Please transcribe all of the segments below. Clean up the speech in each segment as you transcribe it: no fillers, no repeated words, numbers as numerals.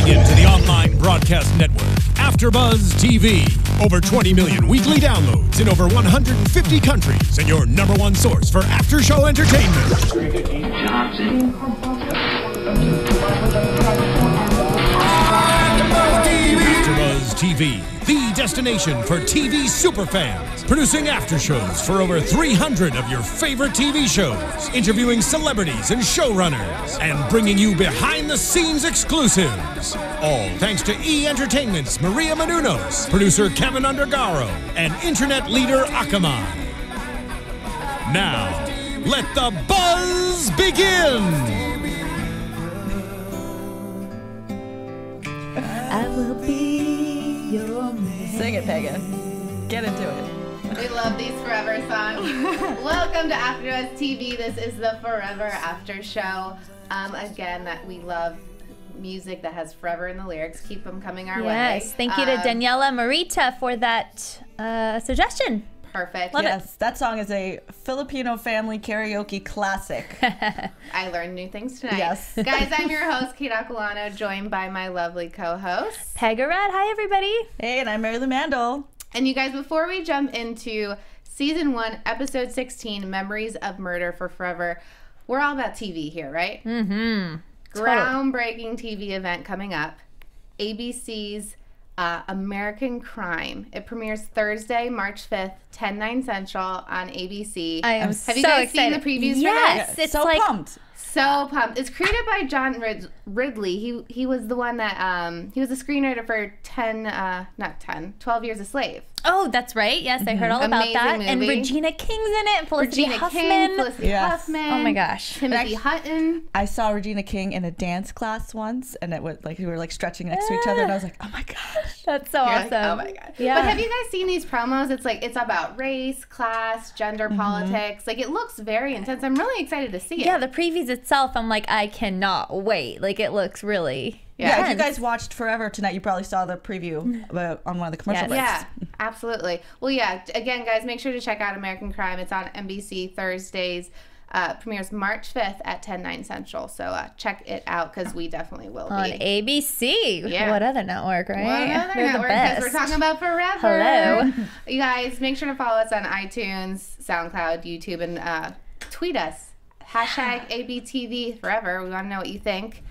Tuning in to the online broadcast network, AFTERBUZZ TV. Over 20 million weekly downloads in over 150 countries, and your #1 source for after-show entertainment. AFTERBUZZ TV, the destination for TV superfans. Producing after-shows for over 300 of your favorite TV shows. Interviewing celebrities and showrunners. And bringing you behind-the-scenes exclusives. All thanks to E! Entertainment's Maria Menounos, producer Kevin Undergaro, and internet leader Akamai. Now, let the buzz begin! I will be your man. Sing it, Pegah. Get into it. We love these forever songs. Welcome to AFTERBUZZ TV. This is the Forever After Show. Again, we love music that has forever in the lyrics. Keep them coming our way. Yes, thank you to Daniela Marita for that suggestion. Perfect. Yes, that song is a Filipino family karaoke classic. I learned new things tonight. Yes. Guys, I'm your host, Kate Aquillano, joined by my lovely co-host, Pegah Rad. Hi, everybody. Hey, and I'm Marielou Mandl. And you guys, before we jump into Season 1, Episode 16, Memories of Murder for Forever, we're all about TV here, right? Mm-hmm. Groundbreaking TV event coming up. ABC's American Crime. It premieres Thursday, March 5th, 10/9 Central on ABC. I am Have you guys seen the previews for Yes, this? it's so like pumped. So pumped. It's created by John Ridley. He was the one that he was a screenwriter for 12 Years a Slave. Oh, that's right. Yes, I heard all about Amazing that. movie. And Regina King's in it. And Felicity Regina Huffman. King, Felicity Huffman. Oh my gosh. Timothy Hutton. I saw Regina King in a dance class once, and it was like we were like stretching next to each other, and I was like, oh my gosh. That's so You're awesome. like, oh my god. Yeah. But have you guys seen these promos? It's like it's about race, class, gender, politics. Like it looks very intense. I'm really excited to see it. Yeah, the previews itself, I'm like, I cannot wait. Like it looks really Yeah, if you guys watched Forever tonight, you probably saw the preview on one of the commercial breaks. Yeah, absolutely. Well, yeah, again, guys, make sure to check out American Crime. It's on NBC Thursdays. Premieres March 5th at 10/9 Central. So check it out because we definitely will on be. ABC. Yeah. What other network, right? What other They're network? the Because best. we're talking about Forever. Hello. You guys, make sure to follow us on iTunes, SoundCloud, YouTube, and tweet us. Hashtag ABTV Forever. We want to know what you think.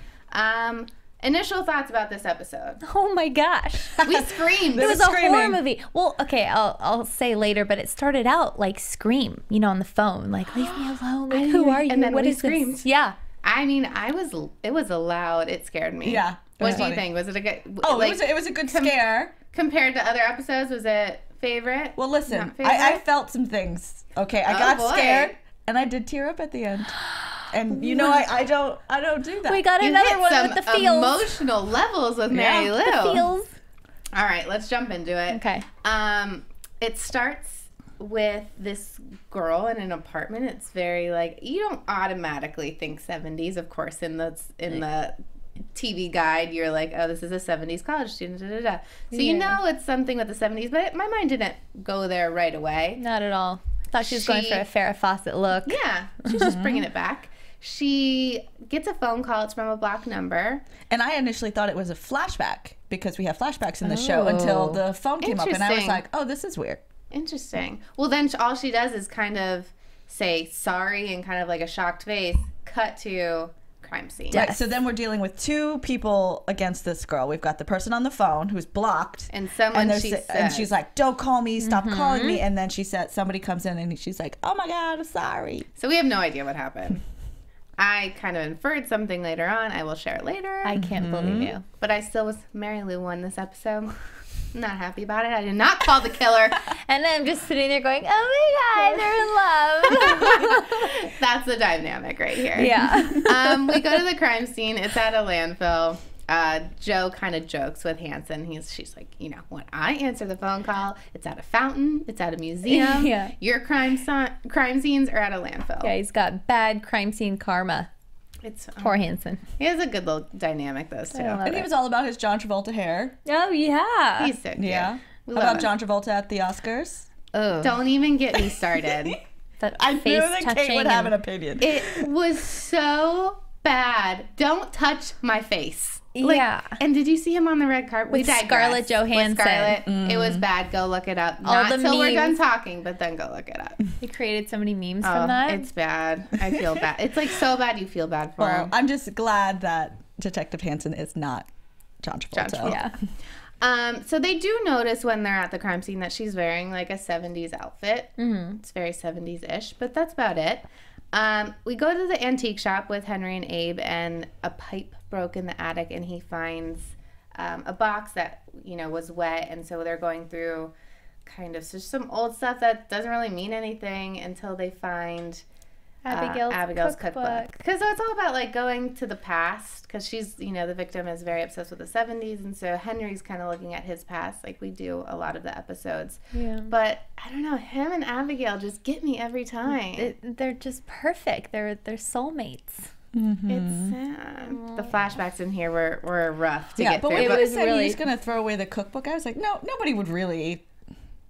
Initial thoughts about this episode. Oh my gosh. We screamed. It was a horror screaming. movie. Well, okay, I'll say later, but it started out like Scream, you know, on the phone, like leave me alone. Like, who are you? And then what we is screamed. this? Yeah. I mean, it was loud. It scared me. Yeah, it What was do you funny. think? Was it a good? Oh, it was a good scare. Compared to other episodes, was it favorite? Well, listen, Not favorite? I felt some things. Okay, I got boy. scared, and I did tear up at the end. And you know, I don't do that. We got You another hit one some with the feels. emotional levels with Mary Lou. The feels. All right, let's jump into it. Okay. It starts with this girl in an apartment. It's very like you don't automatically think 70s, of course. In the TV guide, you're like, oh, this is a 70s college student. Da, da, da. So you know it's something with the 70s, but my mind didn't go there right away. Not at all. Thought she was going for a Farrah Fawcett look. Yeah, she's just bringing it back. She gets a phone call. It's from a blocked number. And I initially thought it was a flashback because we have flashbacks in the show until the phone came up, and I was Interesting. like, oh, this is weird. Interesting. Well, then all she does is kind of say sorry and kind of like a shocked face. Cut to crime scene. Right, so then we're dealing with two people against this girl. We've got the person on the phone who's blocked, And someone and she's like, "Don't call me, stop calling me." And then she said, somebody comes in and she's like, "Oh my God, I'm sorry." So we have no idea what happened. I kind of inferred something later on. I will share it later. I can't believe you. But I still was Mary Lou won this episode. I'm not happy about it. I did not call the killer. And then I'm just sitting there going, oh my God, they're in love. That's the dynamic right here. Yeah. We go to the crime scene. It's at a landfill. Joe kind of jokes with Hanson. She's like, you know, when I answer the phone call, it's at a fountain, it's at a museum. Yeah. Your crime scenes are at a landfill. Yeah, he's got bad crime scene karma. It's Poor Hanson. He has a good little dynamic, those two. love And he it. was all about his John Travolta hair. Oh, yeah. He's so cute. Yeah. We How love about him. John Travolta at the Oscars? Oh, Don't even get me started. that I face knew that Kate touching would have an and- opinion. It was so bad. Don't touch my face. Yeah. And did you see him on the red carpet? With Scarlett Johansson. With Scarlett. It was bad. Go look it up. Not till we're done talking, but then go look it up. He created so many memes from that. It's bad. I feel bad. It's like so bad you feel bad for him. I'm just glad that Detective Hanson is not John Travolta. Yeah. So they do notice when they're at the crime scene that she's wearing like a 70s outfit. Mm-hmm. It's very 70s-ish, but that's about it. We go to the antique shop with Henry and Abe, and a pipe broke in the attic, and he finds a box that, was wet, and so they're going through kind of just some old stuff that doesn't really mean anything until they find Abigail's cookbook. Because it's all about like going to the past, because she's, the victim is very obsessed with the 70s, and so Henry's kind of looking at his past like we do a lot of the episodes. Yeah. But I don't know, him and Abigail just get me every time. They're just perfect. They're soulmates. Mm-hmm. It's the flashbacks in here were rough to get through. But when he said he's gonna throw away the cookbook, I was like, no, nobody would really.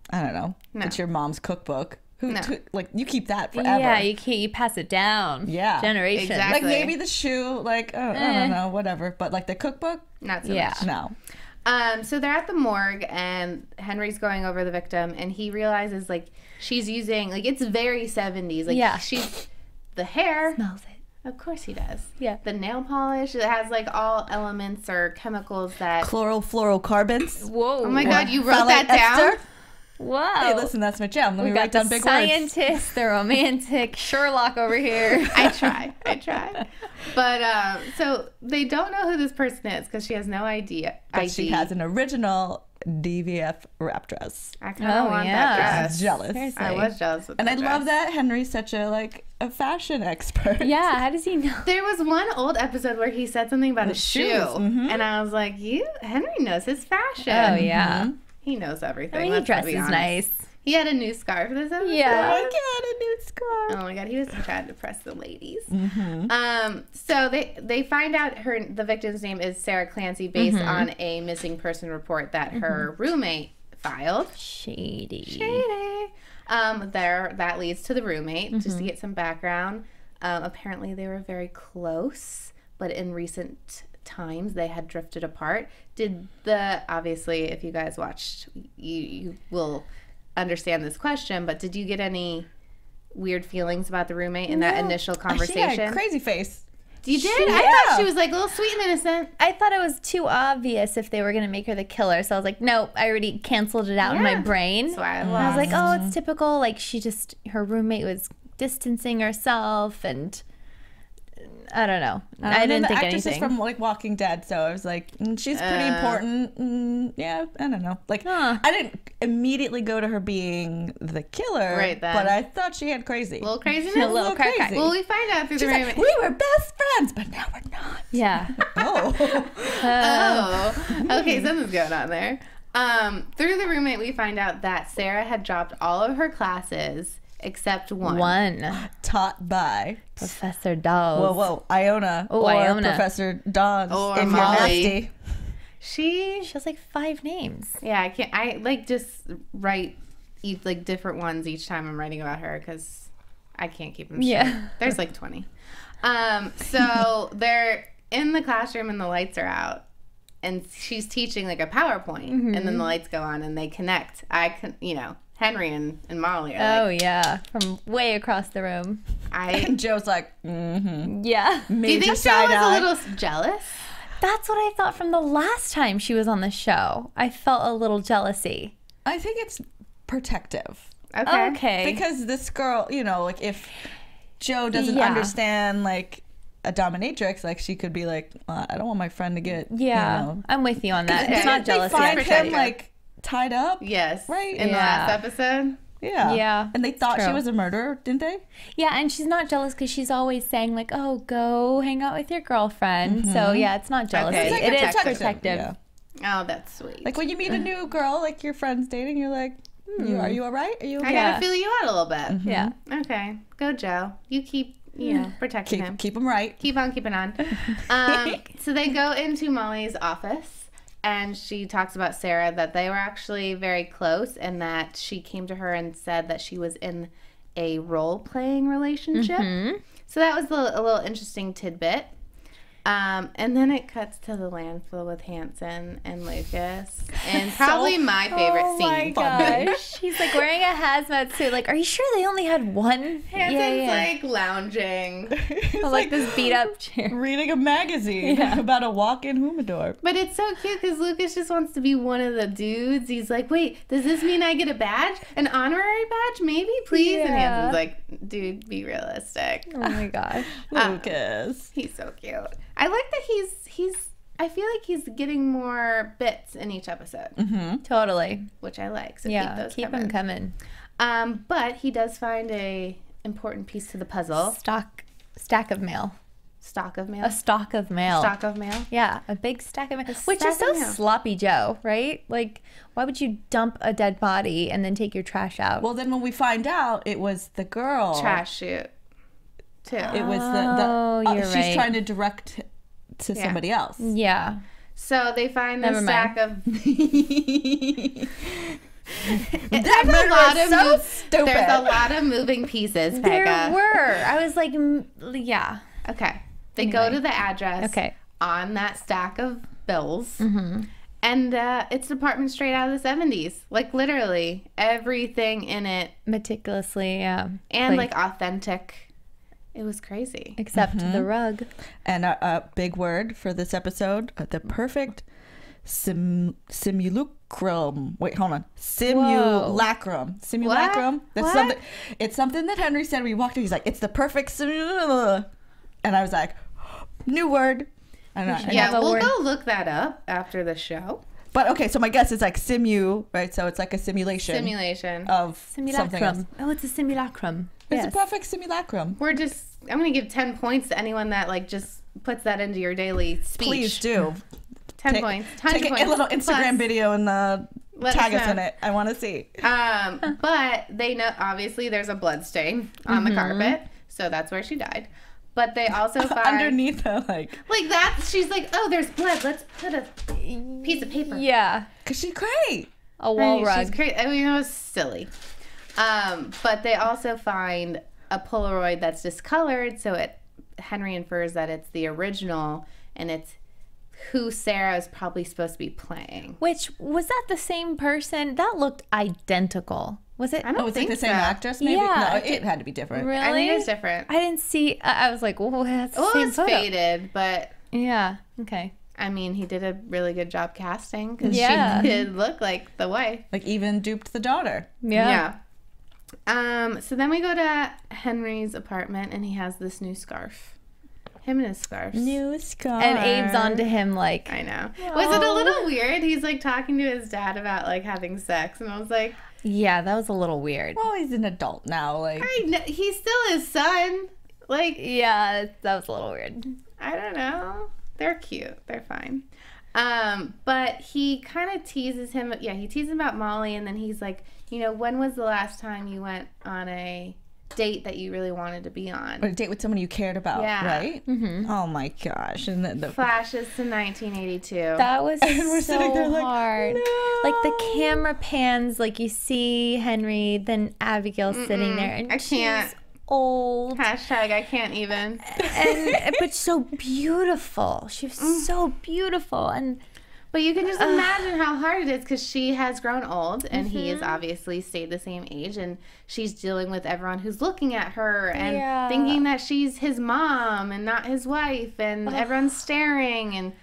I don't know. No. It's your mom's cookbook. You keep that forever. Yeah, you pass it down. Yeah, generations. Exactly. Like maybe the shoe, I don't know, whatever. But like the cookbook, not so much. No. So they're at the morgue, and Henry's going over the victim, and he realizes like she's using it's very 70s. Like she's the hair. Smells it. Of course he does. Yeah. The nail polish. It has all elements or chemicals that chlorofluorocarbons. Whoa. Oh my God, you wrote that down? Ester? Wow. Hey, listen, that's my jam. Let me write down big words. The scientist, the romantic Sherlock over here. I try. But so they don't know who this person is because she has no idea. But she has an original DVF wrap dress. I kind of want that dress. I was jealous. Seriously. I was jealous with and that I dress. love that Henry's such a fashion expert. Yeah, how does he know? There was one old episode where he said something about a shoe, mm-hmm. and I was like, Henry knows his fashion. Oh yeah. Mm-hmm. He knows everything. I mean, he dresses nice. He had a new scarf this episode. Yeah. Oh my God, a new scarf. Oh my God, he was trying to press the ladies. Mm-hmm. So they find out the victim's name is Sarah Clancy based on a missing person report that her roommate filed. Shady. That leads to the roommate, just to get some background. Apparently they were very close, but in recent times they had drifted apart. Obviously if you guys watched, you will understand this question, but did you get any weird feelings about the roommate in that initial conversation? She had a crazy face. You did? I thought she was a little sweet and innocent. I thought it was too obvious if they were going to make her the killer. So I was like, no, I already canceled it out in my brain. That's why I was like, oh, it's typical. Like her roommate was distancing herself, and I don't know. I didn't think anything. The actress is from Walking Dead, so I was like, she's pretty important. Yeah, I don't know. I didn't immediately go to her being the killer, right then. But I thought she had crazy. A little craziness? A little crazy. Well, we find out through the roommate. We were best friends, but now we're not. Yeah. Okay, something's going on there. Through the roommate, we find out that Sarah had dropped all of her classes except one. Taught by Professor Dawes. Whoa, Iona. Oh, Iona. Professor Dawes. Or if Molly. you're nasty. She has 5 names. Yeah, I can't. I just write different ones each time I'm writing about her because I can't keep them straight. Yeah. There's 20. So they're in the classroom and the lights are out, and she's teaching a PowerPoint, and then the lights go on and they connect. Henry and Molly are yeah, from way across the room. And Joe's like, yeah. Do you think Joe was a little jealous? That's what I thought from the last time she was on the show. I felt a little jealousy. I think it's protective. Okay. Because this girl, if Joe doesn't understand a dominatrix, she could be like, I don't want my friend to get. I'm with you on that. It's not jealousy. They find him tied up. Yes. Right? In the last episode. Yeah. Yeah. And they thought she was a murderer, didn't they? Yeah, and she's not jealous because she's always saying oh, go hang out with your girlfriend. So yeah, it's not jealousy. Okay. It is protective. Yeah. Oh, that's sweet. When you meet a new girl, your friend's dating, you're like, are you all right? Are you okay? I gotta feel you out a little bit. Yeah. Okay. Go, Joe. You keep protecting him. Keep him right. Keep on keeping on. So they go into Molly's office. And she talks about Sarah, that they were actually very close and that she came to her and said that she was in a role-playing relationship. So that was a little interesting tidbit. And then it cuts to the landfill with Hanson and Lucas, and probably my favorite scene. Oh my gosh. He's like wearing a hazmat suit. Like, are you sure they only had one? Hanson's like lounging. Like this beat up chair. Reading a magazine about a walk-in humidor. But it's so cute because Lucas just wants to be one of the dudes. He's like, wait, does this mean I get a badge? An honorary badge? Maybe, please? And Hanson's like, dude, be realistic. Oh my gosh. Lucas. He's so cute. I like that he's I feel like he's getting more bits in each episode. Totally. Which I like. So keep them coming. But he does find a important piece to the puzzle. Stack of mail. Stock of mail? A stock of mail. Stock of mail? Yeah, a big stack of mail. Which is so sloppy Joe, right? Like, why would you dump a dead body and then take your trash out? Well, then when we find out it was the girl. Trash chute. Too. It was you're she's right. trying to direct to somebody else. Yeah. So they find the stack of... Stupid. There's a lot of moving pieces, Pegah. There were. I was like, yeah. Okay. They go to the address on that stack of bills. And it's an apartment straight out of the 70s. Like, literally, everything in it. Meticulously, And, like, authentic. It was crazy. Except the rug. And a big word for this episode, the perfect simulacrum. Wait, hold on. Simulacrum. Simulacrum. What? That's something. It's something that Henry said when he walked in. He's like, it's the perfect simulacrum. And I was like, new word. I don't know. Yeah, we'll go look that up after the show. But okay, so my guess is like right? So it's like a simulation. Of something else. Oh, it's a simulacrum. It's a perfect simulacrum. I'm going to give 10 points to anyone that like just puts that into your daily speech. Please do. 10 points. Take a little Instagram video and tag us in it. I want to see. But they know, obviously, there's a blood stain on the carpet. So that's where she died. But they also find... Underneath the, like... Like that, she's like, oh, there's blood. Let's put a piece of paper. Yeah. Because she's great. A wall rug. She's crazy. I mean, it was silly. But they also find a Polaroid that's discolored, so Henry infers that it's the original, and it's who Sarah is probably supposed to be playing. Which, was that the same person? That looked identical. Was it? I don't think the same so. actress, maybe? Yeah. No, it had to be different. Really? I think it's different. I didn't see. I was like, well, that's the same It was photo. faded, but... Yeah. Okay. I mean, he did a really good job casting, because she did look like the wife. Like, even duped the daughter. Yeah. So then we go to Henry's apartment, and he has this new scarf. Him and his scarves. New scarf. And Abe's onto him like... I know. Was it a little weird? He's like talking to his dad about like having sex, and I was like... Yeah, that was a little weird. Well, he's an adult now. Like, he's still his son. Like... Yeah, that was a little weird. I don't know. They're cute. They're fine. But he kind of teases him. Yeah, he teases him about Molly, and then he's like, you know, when was the last time you went on a date that you really wanted to be on? or a date with someone you cared about, right? Mm-hmm. Oh my gosh. And then the Flashes to 1982. That was we're sitting there so like, hard. no. Like the camera pans, like you see Henry, then Abigail sitting there, and I can't. she's old. Hashtag I can't even. And but so beautiful. She was so beautiful, and But you can just imagine how hard it is, because she has grown old, and he has obviously stayed the same age, and she's dealing with everyone who's looking at her and thinking that she's his mom and not his wife, and everyone's staring, and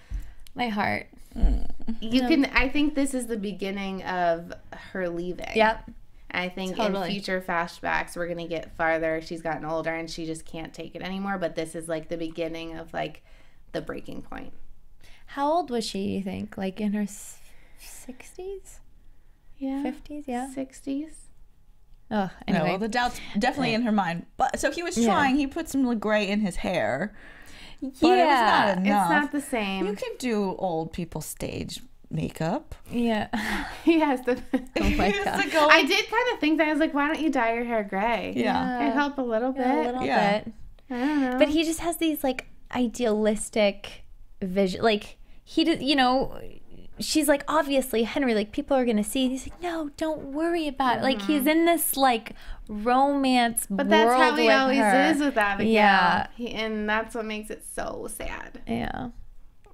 my heart. I think this is the beginning of her leaving. Yep. I think Totally. in future flashbacks we're gonna get farther. She's gotten older and she just can't take it anymore. But this is like the beginning of like the breaking point. How old was she, you think? Like in her 60s? Yeah. 50s? Yeah. 60s. Oh, No, anyway. well, the doubt's definitely in her mind. But so he was trying. He put some gray in his hair. But it was not enough. It's not the same. You can do old people stage makeup. Yeah. He has to. Oh my He has god. to go- I did kind of think that. I was like, why don't you dye your hair gray? Yeah. It'd help a little bit. A little Yeah. bit. I don't know. But he just has these like idealistic vision. Like he did, you know, she's like, obviously, Henry, like, people are going to see. He's like, no, don't worry about it. Like, he's in this, like, romance But world that's how he with always her. is with Abigail. Yeah. And that's what makes it so sad. Yeah.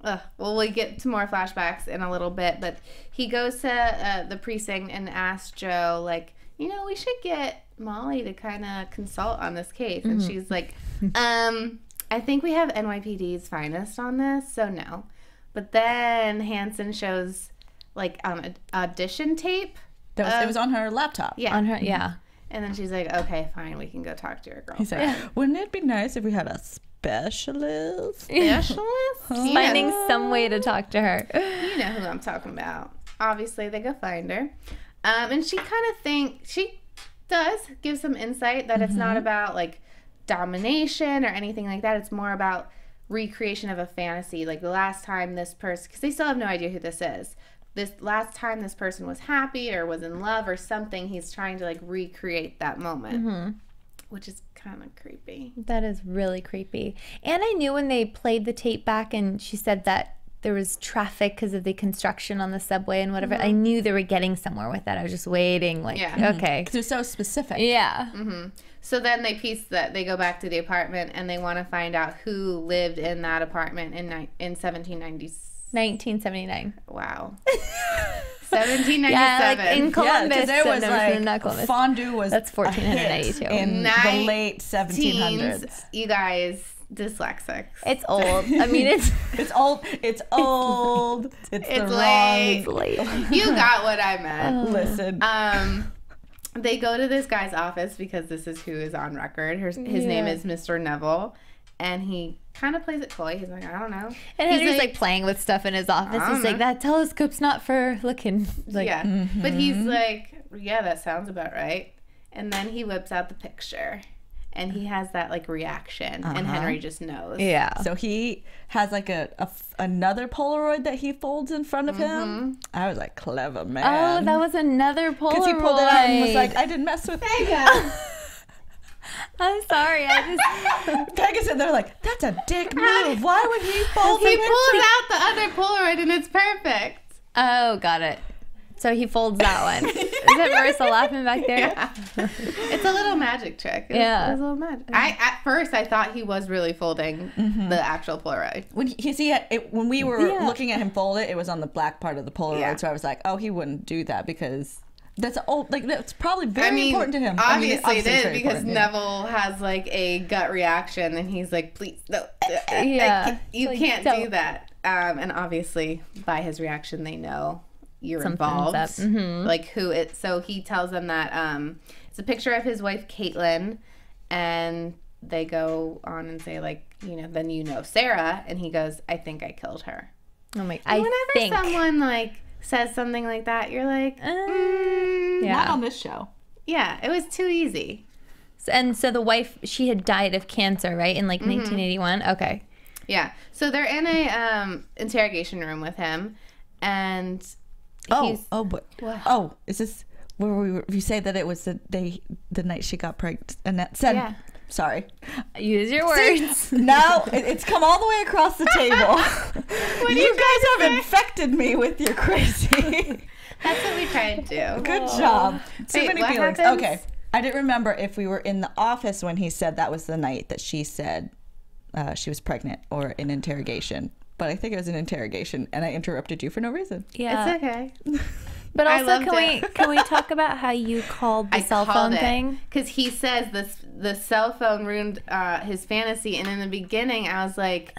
Ugh. Well, we get to more flashbacks in a little bit, but he goes to the precinct and asks Joe, like, you know, we should get Molly to kind of consult on this case. And she's like, I think we have NYPD's finest on this, so no. But then Hanson shows, like, an audition tape. It was on her laptop. Yeah. On her, yeah. And then she's like, okay, fine, we can go talk to your girlfriend. He's like, wouldn't it be nice if we had a specialist? Specialist? Finding some way to talk to her. You know who I'm talking about. Obviously, they go find her. And she kind of she does give some insight that it's not about, like, domination or anything like that. It's more about recreation of a fantasy. Like, the last time this person, because they still have no idea who this is. This last time this person was happy or was in love or something, he's trying to, like, recreate that moment, which is kind of creepy. That is really creepy. And I knew when they played the tape back and she said that there was traffic because of the construction on the subway and whatever. I knew they were getting somewhere with that. I was just waiting, like, okay. Because they're so specific. Yeah. So then they go back to the apartment and they want to find out who lived in that apartment in 1790s. 1979. Wow. 1797. Yeah, like in Columbus. there was not Columbus. fondue was That's 1492. in the late 1700s. You guys, dyslexics. It's old. I mean, it's It's old. It's old. It's the late. wrong. late. You got what I meant. Listen. They go to this guy's office because this is who is on record. His name is Mr. Neville. And he kind of plays it coy. He's like, I don't know. And Henry's like playing with stuff in his office. He's like, that telescope's not for looking. Like, yeah. But he's like, yeah, that sounds about right. And then he whips out the picture. And he has that, like, reaction. And Henry just knows. Yeah. So he has like another Polaroid that he folds in front of him. I was like, clever man. Oh, that was another Polaroid. Because he pulled it out and was like, I didn't mess with Pegah. I'm sorry. Pegah said, they're like, that's a dick move. Why would he fold He the pulls out the other Polaroid and it's perfect. Oh, got it. So he folds that one. Is it Marissa laughing back there? Yeah. It's a little magic trick. It's a little magic. At first, I thought he was really folding the actual Polaroid. When we were looking at him fold it, it was on the black part of the Polaroid. Yeah. So I was like, oh, he wouldn't do that because that's old. Like, that's probably very important to him. Obviously, it is very because important, Neville has, like, a gut reaction and he's like, please, no. You like, can't don't. do that. And obviously, by his reaction, they know you're Something's involved. Like, who it. So he tells them that it's a picture of his wife, Caitlin, and they go on and say, like, then Sarah, and he goes, I think I killed her. Oh my! Whenever someone, like, says something like that, you're like, Not on this show. Yeah, it was too easy. And so the wife, she had died of cancer, right? In like 1981. Okay. Yeah. So they're in a interrogation room with him, and is this where you say that it was the night she got pregnant? Annette said, Yeah. Sorry. Use your words. See, now it's come all the way across the table. You guys have infected me with your crazy. That's what we tried to do. Good job. Too Wait, many what feelings. happens? Okay. I didn't remember if we were in the office when he said that was the night that she said she was pregnant or in interrogation. But I think it was an interrogation, and I interrupted you for no reason. Yeah. It's okay. But I also, loved can we talk about how you called the cell phone thing? Because he says the cell phone ruined his fantasy, and in the beginning, I was like,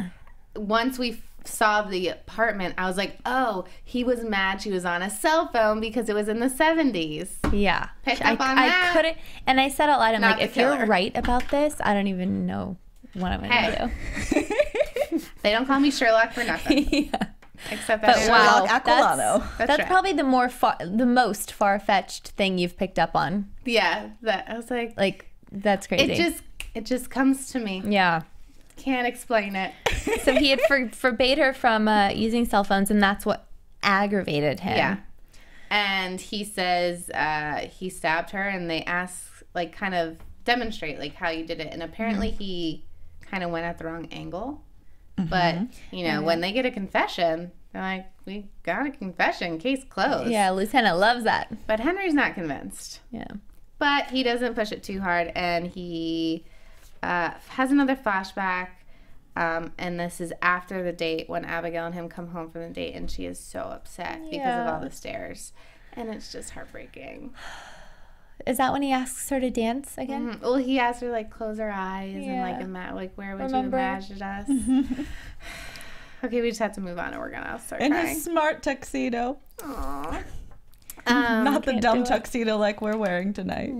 once we saw the apartment, I was like, oh, he was mad she was on a cell phone because it was in the 70s. Yeah. Picked up on that. I couldn't, and I said out loud, I'm Not like, the if you're killer. right about this, I don't even know what I'm going to do. They don't call me Sherlock for nothing. Yeah. Except But that wow, Sherlock Aquillano. that's right. probably the most far-fetched thing you've picked up on. Yeah, I was like, That's crazy. it just comes to me. Yeah. Can't explain it. So he had forbade her from using cell phones, and that's what aggravated him. Yeah. And he says he stabbed her, and they ask, like, kind of demonstrate, like, how you did it. And apparently he kind of went at the wrong angle. But, when they get a confession, They're like, we got a confession, case closed. Yeah, Lieutenant loves that. But Henry's not convinced. Yeah. But he doesn't push it too hard, and he has another flashback. And this is after the date when Abigail and him come home from the date, and she is so upset because of all the stares. And it's just heartbreaking. Is that when he asks her to dance again? Mm-hmm. Well, he asks her, like, close her eyes and, like, where would you imagine us? Okay, we just have to move on, and we're going to start crying. In his smart tuxedo. Aww. Not the dumb tuxedo like we're wearing tonight.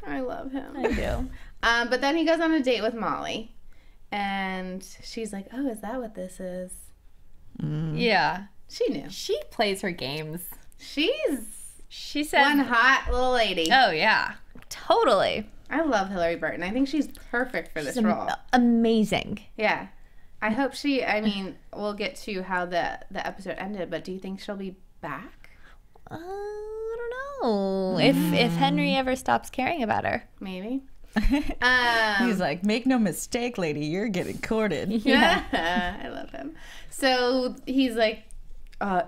I love him. I do. But then he goes on a date with Molly. And she's like, oh, is that what this is? Yeah. She knew. She plays her games. She said one hot little lady. Oh, yeah. Totally. I love Hillary Burton. I think she's perfect for this role. Amazing. Yeah. I hope we'll get to how the episode ended, but do you think she'll be back? I don't know. If Henry ever stops caring about her. Maybe. He's like, make no mistake, lady, you're getting courted. Yeah. I love him. So he's like,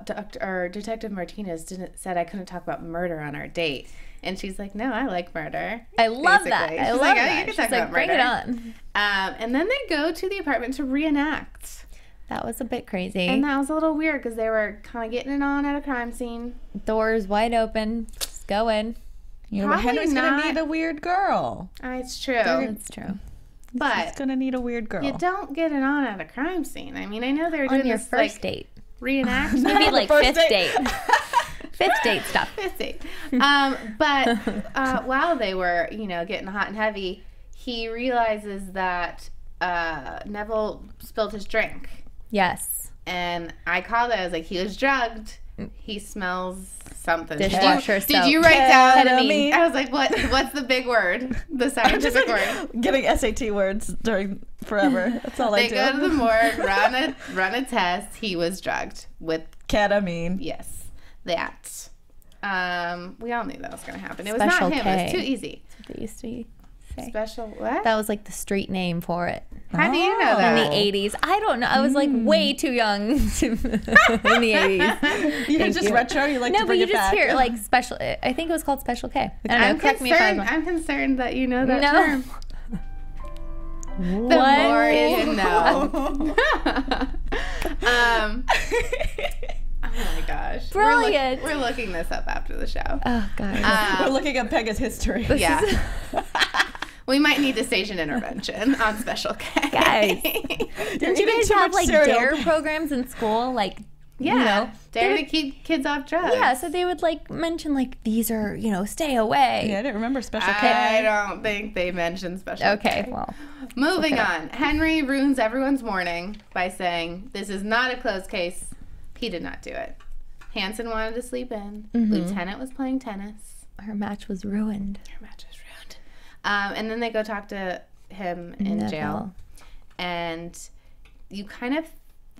Detective Martinez said I couldn't talk about murder on our date. And she's like, no, I like murder. I love that. She's I love like, that. You can talk about bring murder. it on. And then they go to the apartment to reenact. That was a bit crazy. And that was a little weird because they were kind of getting it on at a crime scene. Doors wide open. Just go in. You know, Henry's going to need a weird girl. It's true. It's true. But he's going to need a weird girl. You don't get it on at a crime scene. I mean, I know they were doing on your this first date. Reenact. Maybe like fifth date. Fifth date stuff. Fifth date. But while they were, getting hot and heavy, he realizes that Neville spilled his drink. Yes. And I called it. I was like, he was drugged. He smells something. Dishwasher Did you write down? Ketamine. I was like, what's the big word? The scientific word. Getting SAT words during forever. That's all I do. They go to the morgue, run a test. He was drugged with ketamine. Yes, that. We all knew that was going to happen. It was Special not him. K. It was too easy. That's what they used to say. Special what? That was like the street name for it. How do you know that? In the 80s. I don't know. I was like way too young in the 80s. You just retro? You like to bring it back? No, but you just hear like special. I think it was called Special K. I don't know. Correct me if I'm wrong. I'm concerned that you know that term. What? The more you know. Oh my gosh. Brilliant. We're looking this up after the show. Oh, God. We're looking at Pegah's history. Yeah. We might need a station intervention on Special K. Guys. Did you guys have like DARE programs in school? Like, DARE to keep kids off drugs. Yeah, so they would like mention like these are, stay away. Yeah, I didn't remember Special K. I don't think they mentioned Special K. Okay, well. Moving on. Henry ruins everyone's morning by saying, this is not a closed case. He did not do it. Hanson wanted to sleep in. Lieutenant was playing tennis. Her match was ruined. And then they go talk to him in jail. And you kind of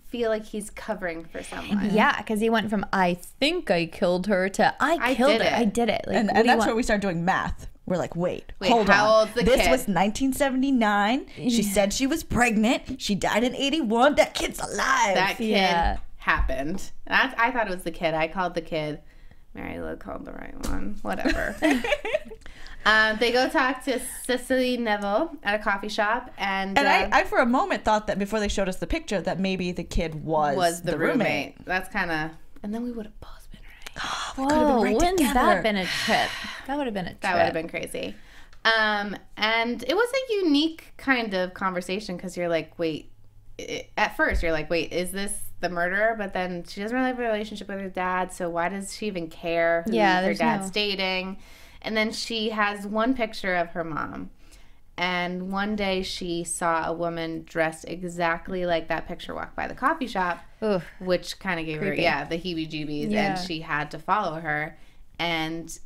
feel like he's covering for someone. Yeah, because he went from I think I killed her to I killed her. I did it. Like, and that's where we start doing math. We're like, wait, hold how on. old's the this kid? was 1979. She said she was pregnant. She died in 81. That kid's alive. That kid happened. I thought it was the kid. I called the kid. Marielou called the right one. Whatever. They go talk to Cicely Neville at a coffee shop. And I for a moment thought that before they showed us the picture that maybe the kid was the roommate. That's kind of... And then we would have both been right. Whoa, when's that been a trip? That would have been a trip. That would have been crazy. And it was a unique kind of conversation because you're like, wait... At first, you're like, wait, is this the murderer? But then she doesn't really have a relationship with her dad, so why does she even care who her dad's dating? And then she has one picture of her mom. And one day she saw a woman dressed exactly like that picture walk by the coffee shop, which kind of gave her, the heebie-jeebies. Yeah. And she had to follow her. And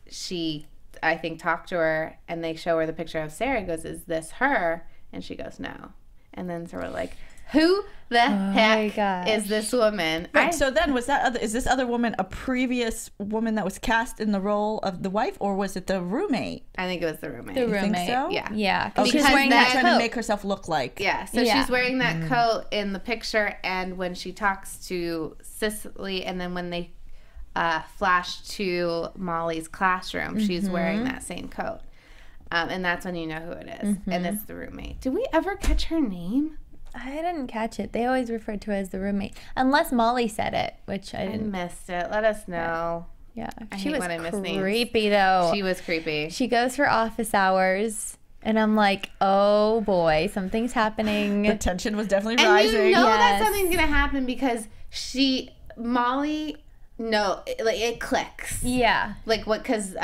she, I think, talked to her, and they show her the picture of Sarah. Goes, is this her? And she goes, no. And then so we're like, who the heck is this woman? Right, so then is this other woman a previous woman that was cast in the role of the wife, or was it the roommate? I think it was the roommate. The roommate. You think so? Yeah. Yeah. Oh, She's wearing that trying coat. to make herself look like. Yeah, so she's wearing that coat in the picture, and when she talks to Cicely, and then when they flash to Molly's classroom, she's wearing that same coat. And that's when you know who it is. And it's the roommate. Did we ever catch her name? I didn't catch it. They always referred to her as the roommate. Unless Molly said it, which I didn't. Missed it. Let us know. Yeah. I She hate was when I miss names. creepy, though. She was creepy. She goes for office hours, and I'm like, oh, boy, something's happening. The tension was definitely And rising. you know that something's going to happen because Molly, it clicks. Yeah. Like, because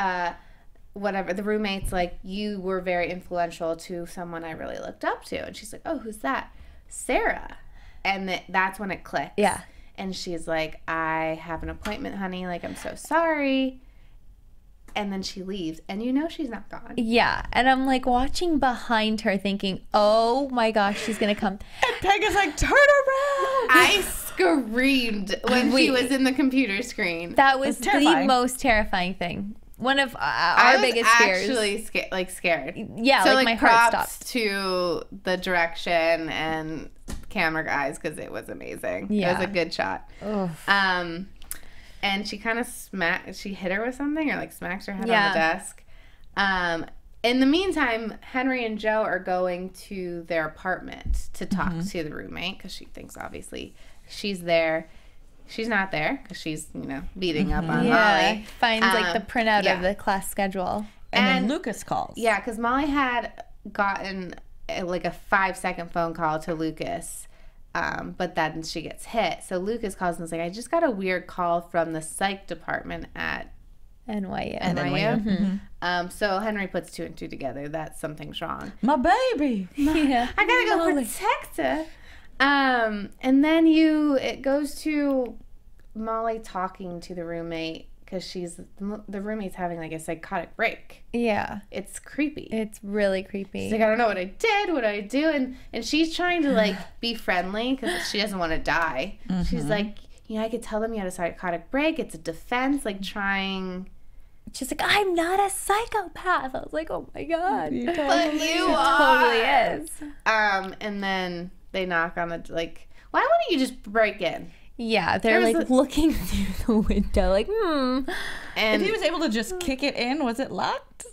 whatever, the roommate's like, you were very influential to someone I really looked up to. And she's like, oh, who's that? Sarah. And that's when it clicks. Yeah. And she's like, I have an appointment, honey. Like, I'm so sorry. And then she leaves. And you know she's not gone. Yeah. And I'm like watching behind her thinking, oh my gosh, she's going to come. And Pegah's like, turn around. I screamed when she was in the computer screen. That was the terrifying. most terrifying thing. One of our biggest fears. I was actually scared. Yeah, so like my heart props stopped. to the direction and camera guys because it was amazing. Yeah. It was a good shot. Ugh. And she kind of she hit her with something or like smacks her head on Yeah. the desk. In the meantime, Henry and Joe are going to their apartment to talk to the roommate because she thinks obviously she's there. She's not there because she's, beating up on Molly. Finds like the printout of the class schedule. And then Lucas calls. Yeah, because Molly had gotten like a 5-second phone call to Lucas, but then she gets hit. So Lucas calls and is like, I just got a weird call from the psych department at NYU. NYU. So Henry puts 2 and 2 together. That something's wrong. My baby. Yeah. I gotta go protect her. And then it goes to Molly talking to the roommate because the roommate's having like a psychotic break. Yeah. It's creepy. It's really creepy. She's like, I don't know what I did. What do I do? And she's trying to like be friendly because she doesn't want to die. She's like, I could tell them you had a psychotic break. It's a defense, like trying. She's like, I'm not a psychopath. I was like, oh my God. But you Totally is. And then they knock on the, like, why wouldn't you just break in? Yeah, they're like looking through the window, like, And if he was able to just kick it in, was it locked?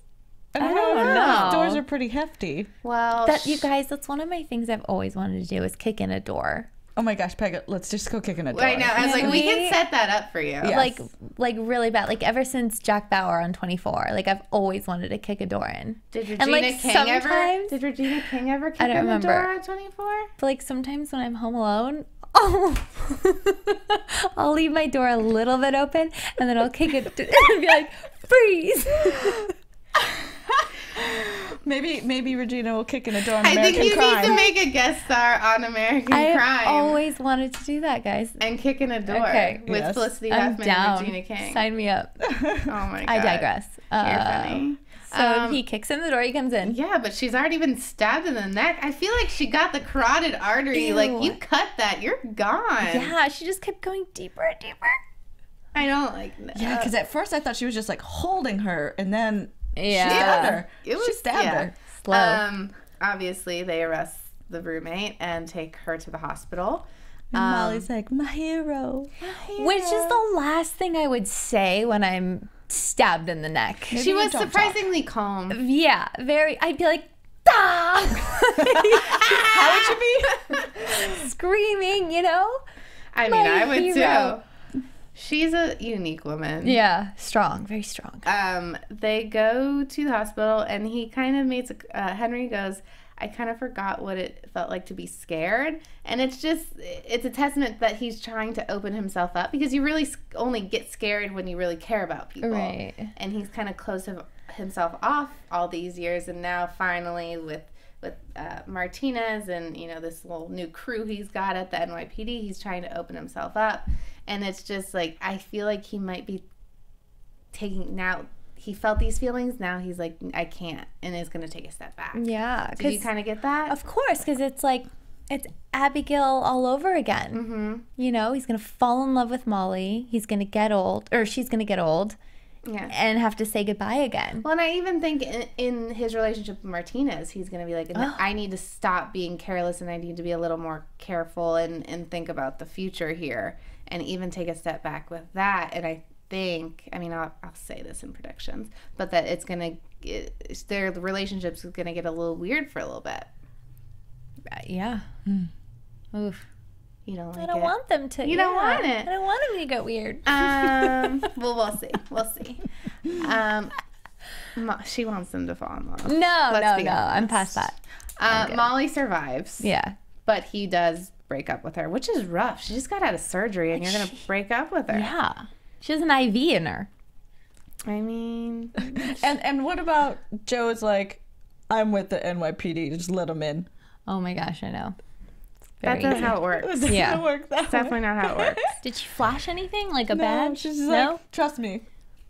I don't know. Doors are pretty hefty. Well, you guys, that's one of my things I've always wanted to do is kick in a door. Oh my gosh, Pegah, let's just go kick in a door. I know. I was like, we can set that up for you. Yes. Like really bad. Like ever since Jack Bauer on 24, like I've always wanted to kick a door in. Did Regina King ever kick in a door on 24? But like sometimes when I'm home alone, I'll leave my door a little bit open and then I'll kick it and be like, freeze. Maybe Regina will kick in a door on I American think you Crime. need to make a guest star on American Crime. I always wanted to do that, guys. And kick in a door with Felicity I'm Huffman down. and Regina King. Sign me up. Oh my God. I digress. You're funny. So he kicks in the door, he comes in. Yeah, but she's already been stabbed in the neck. I feel like she got the carotid artery. Ew. Like, you cut that, you're gone. Yeah, she just kept going deeper and deeper. I don't like that. Yeah, because at first I thought she was just like holding her, and then she Yeah. stabbed her. She stabbed her. Slow. Obviously, they arrest the roommate and take her to the hospital. And Molly's like, my hero. Which is the last thing I would say when I'm stabbed in the neck. She was surprisingly calm. Yeah, very. I'd be like, ah! How would you be? Screaming, you know? I mean, I would hero. too. She's a unique woman. Yeah, strong, very strong. They go to the hospital, and he kind of makes Henry goes, I kind of forgot what it felt like to be scared. And it's a testament that he's trying to open himself up, because you really only get scared when you really care about people. Right. And he's kind of closed himself off all these years, and now finally with Martinez and, this little new crew he's got at the NYPD, he's trying to open himself up. And it's just like, I feel like he might be he felt these feelings, now he's like, I can't, and is going to take a step back. Yeah. Did you kind of get that? Of course, because it's like, It's Abigail all over again. You know, he's going to fall in love with Molly. He's going to get old, or she's going to get old. Yeah. And have to say goodbye again. Well, and I even think in his relationship with Martinez, he's going to be like, I need to stop being careless and I need to be a little more careful and think about the future here and even take a step back with that. And I think, I mean, I'll say this in predictions, but that it's going to, their relationship's going to get a little weird for a little bit. Yeah. Oof. You don't like it. I don't want them to. You don't want it. I don't want them to get weird. Well, we'll see. We'll see. She wants them to fall in love. No. I'm past that. Molly survives. Yeah. But he does break up with her, which is rough. She just got out of surgery and you're going to break up with her. Yeah. She has an IV in her. I mean. And what about Joe's like, I'm with the NYPD. Just let them in. Oh my gosh, I know. That's not how it works. It doesn't work that way. Definitely not how it works. Did she flash anything? Like a badge? She's just like, trust me.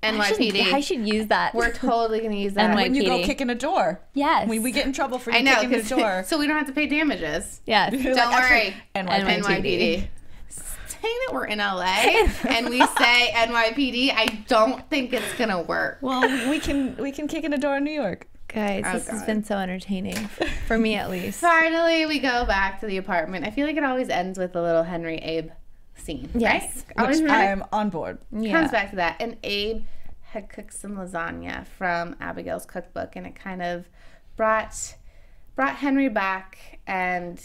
NYPD. I should use that. We're totally going to use that. NYPD. When you go kick in a door. Yes. When we get in trouble for kicking in a door. So we don't have to pay damages. Yes. Don't worry. NYPD. Saying that we're in LA and we say NYPD, I don't think it's going to work. Well, we can kick in a door in New York. Guys, this has been so entertaining. For me, at least. Finally, we go back to the apartment. I feel like it always ends with a little Henry Abe scene. Yes. Right? Which I'm on board. Comes back to that. And Abe had cooked some lasagna from Abigail's cookbook, and it kind of brought Henry back and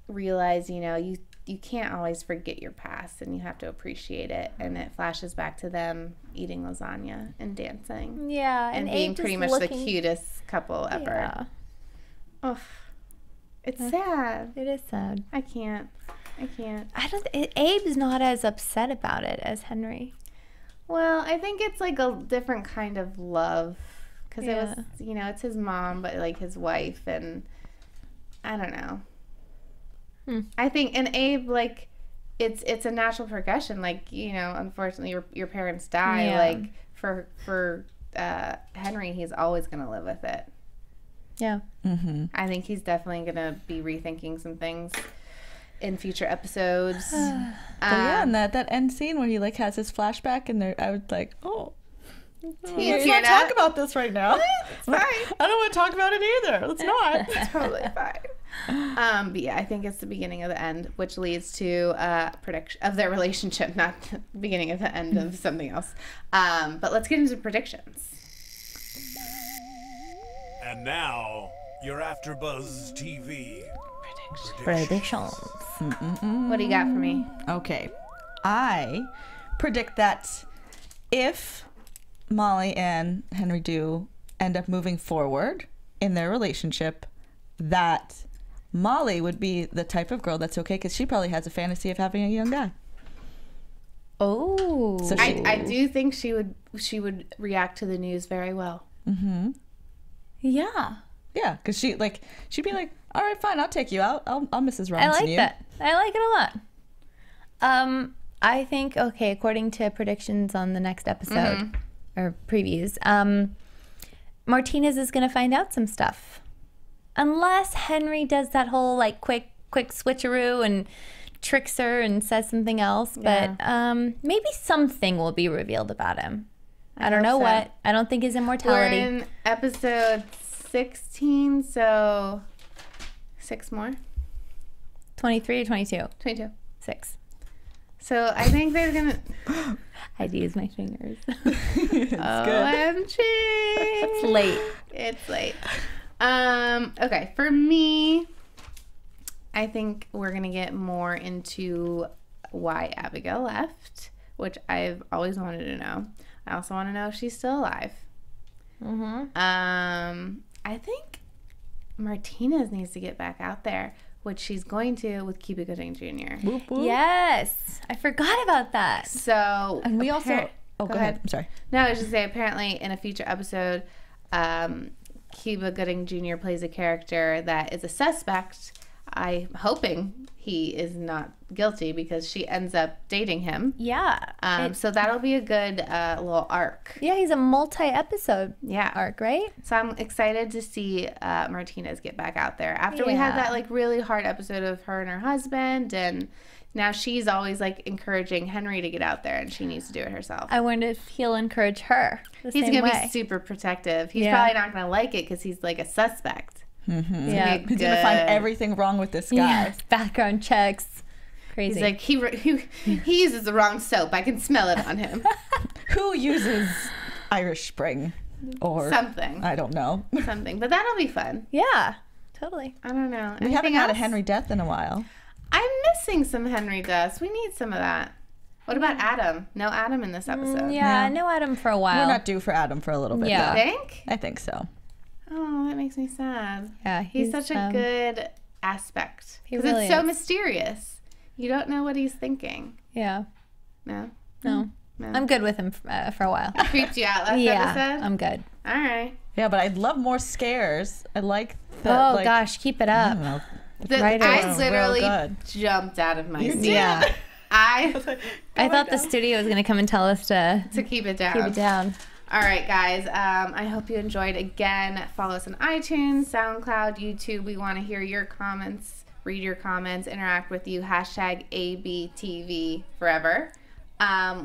realized, you know, you can't always forget your past and you have to appreciate it. And it flashes back to them eating lasagna and dancing. Yeah. And being pretty much the cutest couple ever. Yeah. Oh, it's sad. It is sad. I can't. Abe's not as upset about it as Henry. Well, I think it's like a different kind of love. Because it was, you know, it's his mom, but like his wife. And I don't know. I think, and Abe, like, it's a natural progression. Like, you know, unfortunately, your parents die. Yeah. Like, for Henry, he's always going to live with it. Yeah. Mm-hmm. I think he's definitely going to be rethinking some things in future episodes. But yeah, and that end scene where he, like, has his flashback, and I was like, oh. Let's not talk about this right now. It's fine. I don't want to talk about it either. Let's not. It's totally fine. But yeah, I think it's the beginning of the end, which leads to prediction of their relationship, not the beginning of the end of something else. But let's get into predictions. And now, your AFTERBUZZ TV predictions. What do you got for me? Okay, I predict that if Molly and Henry do end up moving forward in their relationship, that Molly would be the type of girl that's okay because she probably has a fantasy of having a young guy. Oh, so I do think she would react to the news very well. Mm-hmm. Yeah, because she'd be like, all right, fine, I'll take you out. I'll Mrs. Robinson. I like that. I like it a lot. I think according to predictions on the next episode or previews, Martinez is going to find out some stuff. Unless Henry does that whole like quick switcheroo and tricks her and says something else, but maybe something will be revealed about him. I don't know what. I don't think his immortality. We're in episode 16, so 6 more. 23 or 22? 22. 6. So I think they're gonna. I had to use my fingers. OMG. It's late. It's late. Okay, for me, I think we're gonna get more into why Abigail left, which I've always wanted to know. I also want to know if she's still alive. I think Martinez needs to get back out there, which she's going to with Cuba Gooding Jr. Whoop, whoop. Yes, I forgot about that. So, and we also. Oh, go ahead. I'm sorry. No, I was just saying. Apparently, in a future episode, Cuba Gooding Jr. plays a character that is a suspect I'm hoping he is not guilty because she ends up dating him. Yeah. So that'll be a good little arc. Yeah, he's a multi-episode arc, right? So I'm excited to see Martinez get back out there after we had that like really hard episode of her and her husband, and now she's always like encouraging Henry to get out there, and she needs to do it herself. I wonder if he'll encourage her the He's same gonna way. be super protective. He's probably not gonna like it because he's like a suspect. Yeah, He's gonna find everything wrong with this guy. Yeah, background checks. Crazy. He's like, he uses the wrong soap. I can smell it on him. Who uses Irish Spring or something? I don't know. Something, but that'll be fun. Yeah, totally. I don't know. We haven't had a Henry death in a while. I'm missing some Henry deaths. We need some of that. What about Adam? No Adam in this episode. Yeah, no Adam for a while. We're not due for Adam for a little bit. Yeah. though. You think? I think so. Oh, that makes me sad. Yeah, he's such a good aspect because really it's so is. mysterious. You don't know what he's thinking. Yeah. No. I'm good with him for a while. Creeped you out last episode? I'm good. All right. Yeah, but I'd love more scares. I like the, gosh, keep it I up. don't know. I literally jumped out of my seat. Yeah. I thought the studio was going to come and tell us to keep it down. keep it down. All right, guys. I hope you enjoyed. Again, follow us on iTunes, SoundCloud, YouTube. We want to hear your comments, read your comments, interact with you. #ABTV forever.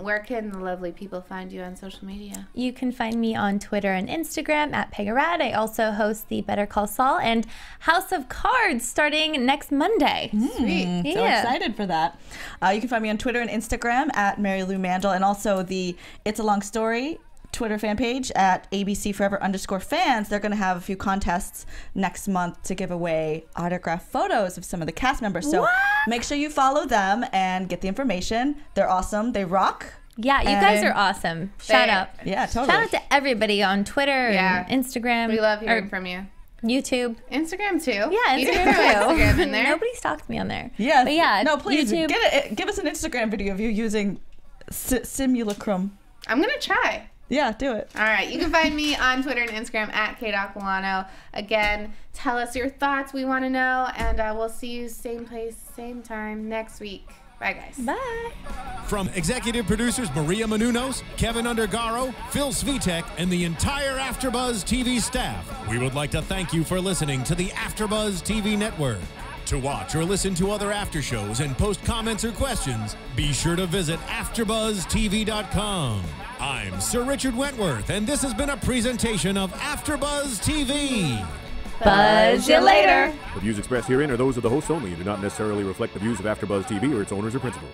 Where can the lovely people find you on social media? You can find me on Twitter and Instagram at Pegah Rad. I also host the Better Call Saul and House of Cards starting next Monday. Sweet. So excited for that. You can find me on Twitter and Instagram at Marielou Mandl, and also the It's a Long Story Twitter fan page at abcforever_fans. They're going to have a few contests next month to give away autographed photos of some of the cast members. So make sure you follow them and get the information. They're awesome. They rock. Yeah, you guys are awesome. Shout out. Yeah, totally. Shout out to everybody on Twitter and Instagram. We love hearing from you. YouTube. Instagram too. Yeah, You Instagram can throw too. Instagram in there. Nobody stalked me on there. Yeah. But yeah, no, please YouTube. give us an Instagram video of you using simulacrum. I'm going to try. Yeah, do it. All right. You can find me on Twitter and Instagram at Kate Aquillano. Again, tell us your thoughts. We want to know. And we'll see you same place, same time next week. Bye, guys. Bye. From executive producers Maria Menounos, Kevin Undergaro, Phil Svitek, and the entire AfterBuzz TV staff, we would like to thank you for listening to the AfterBuzz TV network. To watch or listen to other after shows and post comments or questions, be sure to visit AfterBuzzTV.com. I'm Sir Richard Wentworth, and this has been a presentation of AfterBuzz TV. Buzz you later. The views expressed herein are those of the hosts only and do not necessarily reflect the views of AfterBuzz TV or its owners or principals.